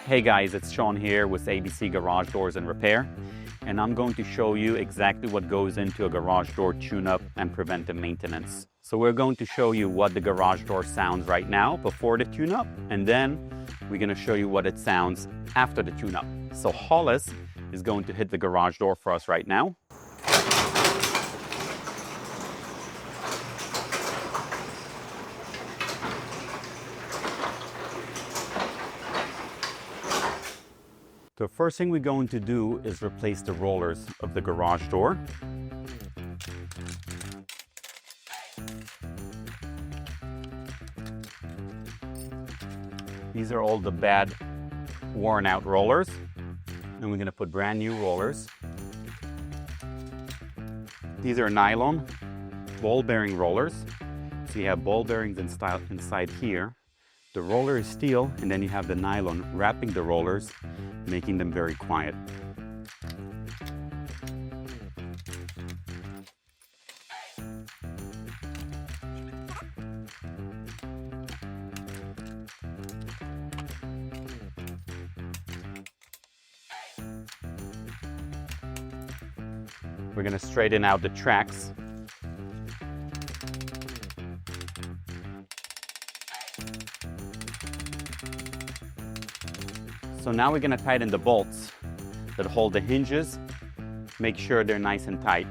Hey guys, it's Sean here with ABC Garage Doors and Repair, and I'm going to show you exactly what goes into a garage door tune-up and preventive maintenance. So we're going to show you what the garage door sounds right now before the tune-up, and then we're going to show you what it sounds after the tune-up. So Hollis is going to hit the garage door for us right now. The first thing we're going to do is replace the rollers of the garage door. These are all the bad, worn out rollers. And we're going to put brand new rollers. These are nylon ball bearing rollers. So you have ball bearings inside here. The roller is steel, and then you have the nylon wrapping the rollers, making them very quiet. We're going to straighten out the tracks. So now we're going to tighten the bolts that hold the hinges. Make sure they're nice and tight.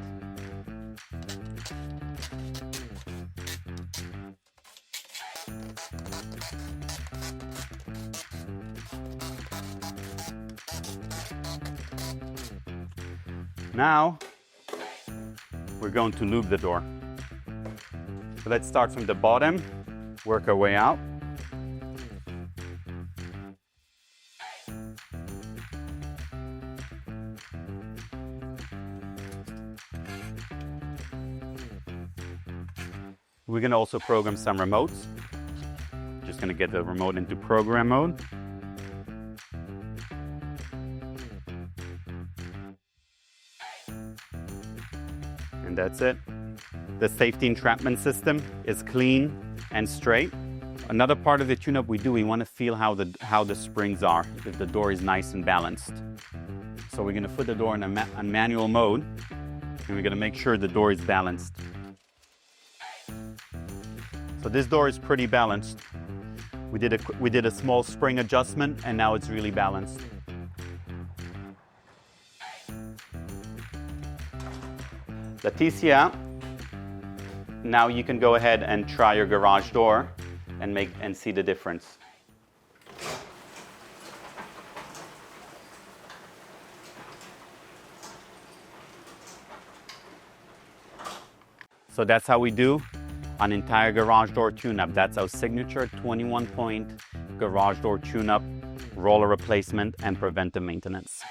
Now we're going to lube the door. So let's start from the bottom, work our way out. We're going to also program some remotes. Just going to get the remote into program mode. And that's it. The safety entrapment system is clean and straight. Another part of the tune-up we want to feel how the springs are, if the door is nice and balanced. So we're going to put the door in a manual mode, and we're going to make sure the door is balanced. So this door is pretty balanced. We did a small spring adjustment, and now it's really balanced. Leticia, now you can go ahead and try your garage door and see the difference. So that's how we do an entire garage door tune-up. That's our signature 21-point garage door tune-up, roller replacement, and preventive maintenance.